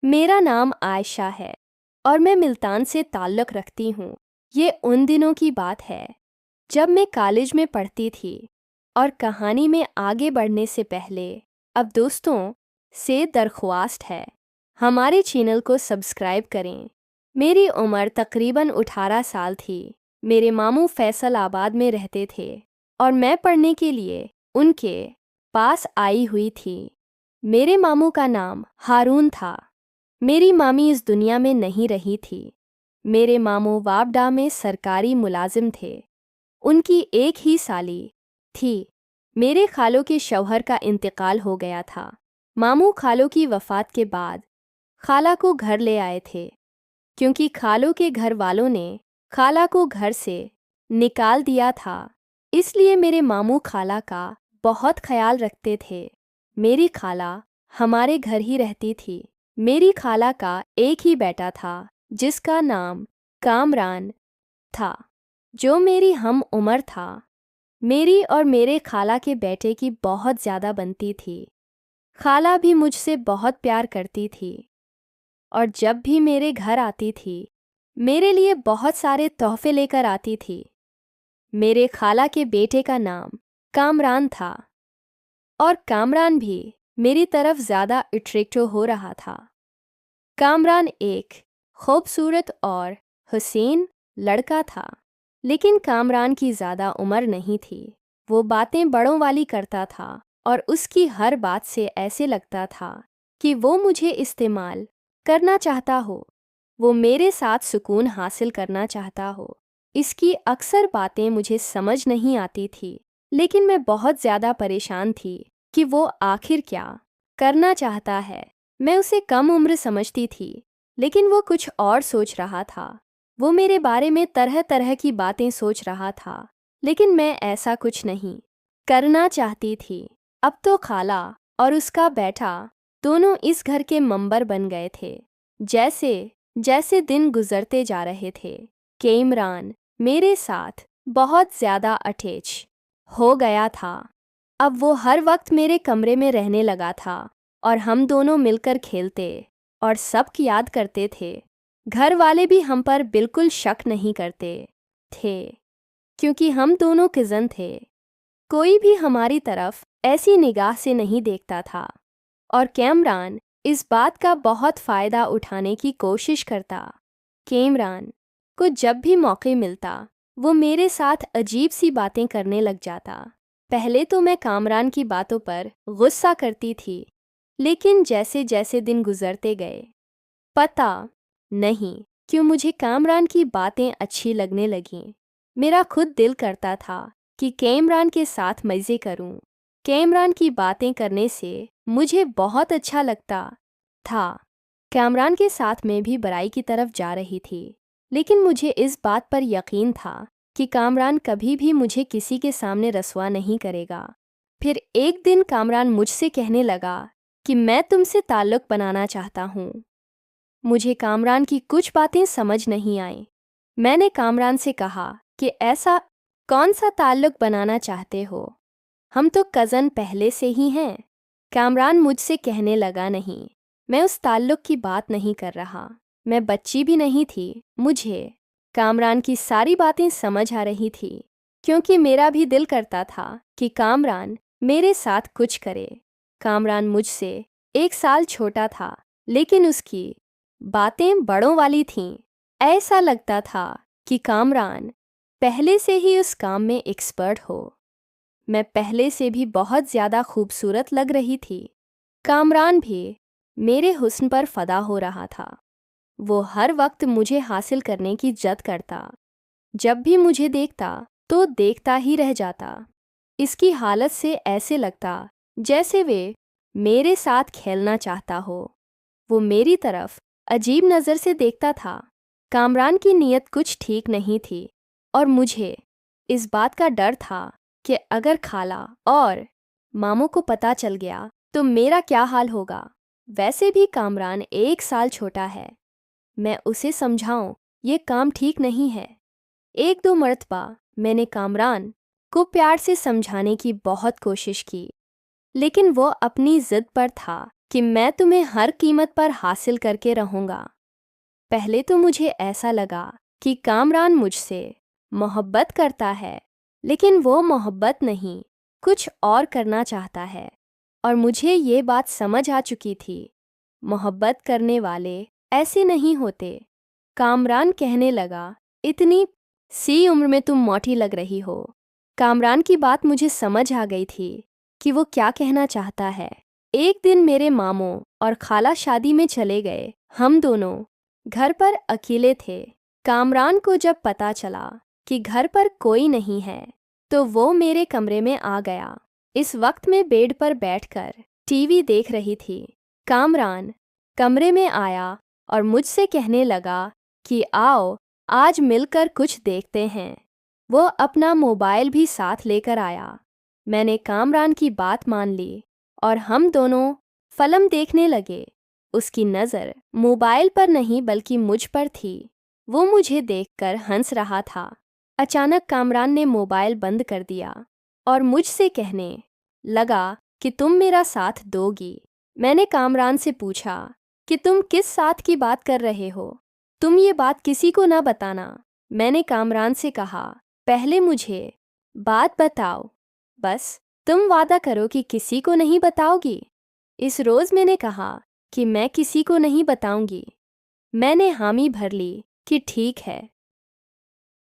मेरा नाम आयशा है और मैं मुल्तान से ताल्लुक़ रखती हूँ। ये उन दिनों की बात है जब मैं कॉलेज में पढ़ती थी। और कहानी में आगे बढ़ने से पहले अब दोस्तों से दरख्वास्त है, हमारे चैनल को सब्सक्राइब करें। मेरी उम्र तकरीबन 18 साल थी। मेरे मामू फैसलाबाद में रहते थे और मैं पढ़ने के लिए उनके पास आई हुई थी। मेरे मामू का नाम हारून था। मेरी मामी इस दुनिया में नहीं रही थी। मेरे मामू वापडा में सरकारी मुलाजिम थे। उनकी एक ही साली थी। मेरे खालों के शौहर का इंतकाल हो गया था। मामू खालों की वफ़ात के बाद खाला को घर ले आए थे, क्योंकि खालों के घर वालों ने खाला को घर से निकाल दिया था। इसलिए मेरे मामू खाला का बहुत ख्याल रखते थे। मेरी खाला हमारे घर ही रहती थी। मेरी खाला का एक ही बेटा था जिसका नाम कामरान था, जो मेरी हम उम्र था। मेरी और मेरे खाला के बेटे की बहुत ज़्यादा बनती थी। खाला भी मुझसे बहुत प्यार करती थी और जब भी मेरे घर आती थी मेरे लिए बहुत सारे तोहफे लेकर आती थी। मेरे खाला के बेटे का नाम कामरान था और कामरान भी मेरी तरफ ज़्यादा अट्रैक्टिव हो रहा था। कामरान एक खूबसूरत और हुसैन लड़का था, लेकिन कामरान की ज़्यादा उम्र नहीं थी। वो बातें बड़ों वाली करता था और उसकी हर बात से ऐसे लगता था कि वो मुझे इस्तेमाल करना चाहता हो, वो मेरे साथ सुकून हासिल करना चाहता हो। इसकी अक्सर बातें मुझे समझ नहीं आती थी, लेकिन मैं बहुत ज़्यादा परेशान थी कि वो आखिर क्या करना चाहता है। मैं उसे कम उम्र समझती थी, लेकिन वो कुछ और सोच रहा था। वो मेरे बारे में तरह तरह की बातें सोच रहा था, लेकिन मैं ऐसा कुछ नहीं करना चाहती थी। अब तो खाला और उसका बेटा दोनों इस घर के मेंबर बन गए थे। जैसे जैसे दिन गुजरते जा रहे थे, केमरान मेरे साथ बहुत ज़्यादा अटैच हो गया था। अब वो हर वक्त मेरे कमरे में रहने लगा था और हम दोनों मिलकर खेलते और सबकी याद करते थे। घर वाले भी हम पर बिल्कुल शक नहीं करते थे, क्योंकि हम दोनों कज़न थे। कोई भी हमारी तरफ ऐसी निगाह से नहीं देखता था और कैमरान इस बात का बहुत फ़ायदा उठाने की कोशिश करता। कैमरान को जब भी मौके मिलता वो मेरे साथ अजीब सी बातें करने लग जाता। पहले तो मैं कामरान की बातों पर गुस्सा करती थी, लेकिन जैसे जैसे दिन गुजरते गए पता नहीं क्यों मुझे कामरान की बातें अच्छी लगने लगीं। मेरा खुद दिल करता था कि कैमरान के साथ मज़े करूं। कैमरान की बातें करने से मुझे बहुत अच्छा लगता था। कामरान के साथ मैं भी बुराई की तरफ जा रही थी, लेकिन मुझे इस बात पर यकीन था कि कामरान कभी भी मुझे किसी के सामने रसवा नहीं करेगा। फिर एक दिन कामरान मुझसे कहने लगा कि मैं तुमसे ताल्लुक़ बनाना चाहता हूँ। मुझे कामरान की कुछ बातें समझ नहीं आईं। मैंने कामरान से कहा कि ऐसा कौन सा ताल्लुक़ बनाना चाहते हो, हम तो कज़न पहले से ही हैं। कामरान मुझसे कहने लगा, नहीं, मैं उस ताल्लुक़ की बात नहीं कर रहा। मैं बच्ची भी नहीं थी। मुझे कामरान की सारी बातें समझ आ रही थी, क्योंकि मेरा भी दिल करता था कि कामरान मेरे साथ कुछ करे। कामरान मुझसे 1 साल छोटा था, लेकिन उसकी बातें बड़ों वाली थीं। ऐसा लगता था कि कामरान पहले से ही उस काम में एक्सपर्ट हो। मैं पहले से भी बहुत ज़्यादा खूबसूरत लग रही थी। कामरान भी मेरे हुस्न पर फ़िदा हो रहा था। वो हर वक्त मुझे हासिल करने की जद करता। जब भी मुझे देखता तो देखता ही रह जाता। इसकी हालत से ऐसे लगता जैसे वे मेरे साथ खेलना चाहता हो। वो मेरी तरफ अजीब नज़र से देखता था। कामरान की नीयत कुछ ठीक नहीं थी और मुझे इस बात का डर था कि अगर खाला और मामू को पता चल गया तो मेरा क्या हाल होगा। वैसे भी कामरान 1 साल छोटा है। मैं उसे समझाऊं ये काम ठीक नहीं है। 1-2 मरतबा मैंने कामरान को प्यार से समझाने की बहुत कोशिश की, लेकिन वो अपनी ज़िद पर था कि मैं तुम्हें हर कीमत पर हासिल करके रहूँगा। पहले तो मुझे ऐसा लगा कि कामरान मुझसे मोहब्बत करता है, लेकिन वो मोहब्बत नहीं, कुछ और करना चाहता है। और मुझे ये बात समझ आ चुकी थी, मोहब्बत करने वाले ऐसे नहीं होते। कामरान कहने लगा, इतनी सी उम्र में तुम मोटी लग रही हो। कामरान की बात मुझे समझ आ गई थी कि वो क्या कहना चाहता है। एक दिन मेरे मामों और खाला शादी में चले गए। हम दोनों घर पर अकेले थे। कामरान को जब पता चला कि घर पर कोई नहीं है, तो वो मेरे कमरे में आ गया। इस वक्त मैं बेड पर बैठकर टीवी देख रही थी। कामरान कमरे में आया और मुझसे कहने लगा कि आओ आज मिलकर कुछ देखते हैं। वो अपना मोबाइल भी साथ लेकर आया। मैंने कामरान की बात मान ली और हम दोनों फिल्म देखने लगे। उसकी नज़र मोबाइल पर नहीं बल्कि मुझ पर थी। वो मुझे देखकर हंस रहा था। अचानक कामरान ने मोबाइल बंद कर दिया और मुझसे कहने लगा कि तुम मेरा साथ दोगी। मैंने कामरान से पूछा कि तुम किस साथ की बात कर रहे हो? तुम ये बात किसी को ना बताना। मैंने कामरान से कहा, पहले मुझे बात बताओ, बस तुम वादा करो कि किसी को नहीं बताओगी। इस रोज़ मैंने कहा कि मैं किसी को नहीं बताऊंगी। मैंने हामी भर ली कि ठीक है।